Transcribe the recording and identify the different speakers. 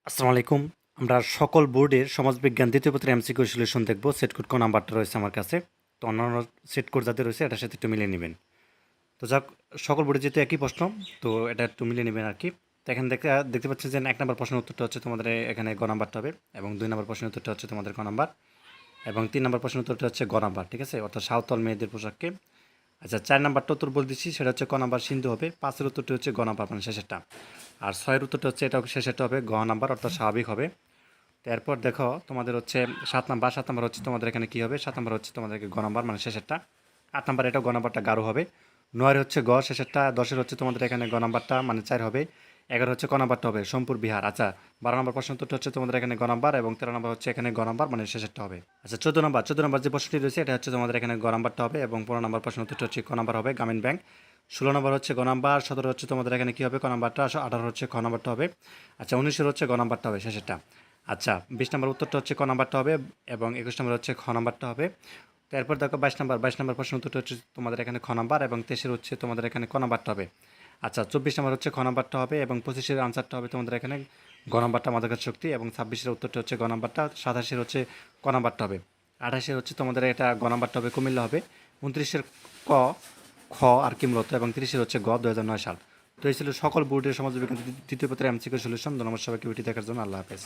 Speaker 1: আসসালামু আলাইকুম। আমরা সকল বোর্ডের সমাজবিজ্ঞান দ্বিতীয় পত্রের এমসিকিউ সলিউশন দেখব। সেট কোড কোন নাম্বারটা রয়েছে আমার কাছে। তো অন্যান্য সেট কোড যাতে রয়েছে এটার সাথে একটু মিলিয়ে নেবেন। তো যাক, সকল বোর্ডে যেহেতু একই প্রশ্ন, তো এটা একটু মিলিয়ে নেবেন আর কি। তো এখানে দেখতে পাচ্ছেন যে ১ নম্বর প্রশ্নের উত্তরটা হচ্ছে তোমাদের এখানে গ নাম্বারটা হবে, এবং ২ নম্বর প্রশ্নের উত্তরটা হচ্ছে তোমাদের ক নাম্বার, এবং ৩ নম্বর প্রশ্নের উত্তরটা হচ্ছে গ নাম্বার। ঠিক আছে, অর্থাৎ সাঁওতাল মেয়েদের পোশাককে। আচ্ছা, ৪ নাম্বারটা উত্তর বলে দিচ্ছি, সেটা হচ্ছে ক নাম্বার সিন্ধু হবে। ৫ এর উত্তরটি হচ্ছে গ নাম্বার মানে শেষেরটা। আর ৬ এর উত্তরটা হচ্ছে এটাও শেষেরটা হবে গ নাম্বার, অর্থাৎ স্বাভাবিক হবে। এরপর দেখো তোমাদের হচ্ছে ৭ নাম্বার হচ্ছে তোমাদের এখানে কী হবে, ৭ নাম্বার হচ্ছে তোমাদেরকে গ নাম্বার মানে শেষেরটা। ৮ নাম্বার এটা গ নাম্বারটা গাঢ় হবে। ৯ হচ্ছে গ শেষেরটা। ১০ হচ্ছে তোমাদের এখানে গ নাম্বারটা মানে ৪ হবে। ১১ হচ্ছে ক নাম্বারটা হবে সোমপুর বিহার। আচ্ছা, ১২ নম্বর প্রশ্ন উত্তরটা হচ্ছে তোমাদের এখানে গ নাম্বার, এবং ১৩ নম্বর হচ্ছে এখানে গ নাম্বার মানে শেষেরটা হবে। আচ্ছা, ১৪ নম্বর যে প্রশ্নটি রয়েছে এটা হচ্ছে তোমাদের এখানে গ নাম্বারটা হবে, এবং ১৫ নম্বর প্রশ্ন উত্তরটা হচ্ছে ক নাম্বার হবে গ্রামীণ ব্যাংক। ১৬ নম্বর হচ্ছে গ নাম্বার। ১৭ হচ্ছে তোমাদের এখানে কী হবে, ক নাম্বারটা। ১৮ হচ্ছে খ নাম্বারটা হবে। আচ্ছা, ১৯ হচ্ছে গ নাম্বারটা হবে শেষেরটা। আচ্ছা, ২০ নম্বর উত্তরটা হচ্ছে ক নাম্বারটা হবে, এবং ২১ নম্বর হচ্ছে খ নাম্বারটা হবে। তো এরপর দেখো ২২ নম্বর প্রশ্ন উত্তরটা হচ্ছে তোমাদের এখানে খ নাম্বার, এবং ২৩ হচ্ছে তোমাদের এখানে ক নাম্বারটা হবে। আচ্ছা, ২৪ নম্বর হচ্ছে খ নাম্বারটা হবে, এবং ২৫ আনসারটা হবে তোমাদের এখানে গ নাম্বারটা মাদার শক্তি, এবং ২৬ উত্তরটা হচ্ছে গ নাম্বারটা। ২৭ হচ্ছে ক নাম্বারটা হবে। ২৮ হচ্ছে তোমাদের এটা গ নাম্বারটা হবে কুমিল্লা হবে। ২৯ ক, খ আর কি মূলত, এবং ৩০ হচ্ছে গ ২০০৯ সাল। তো এই ছিল সকল বোর্ডের সমাজবিজ্ঞান দ্বিতীয় পত্রের এমসিকিউ সলিউশন। ধন্যবাদ সবাইকে ভিডিও দেখার জন্য। আল্লাহ হাফেজ।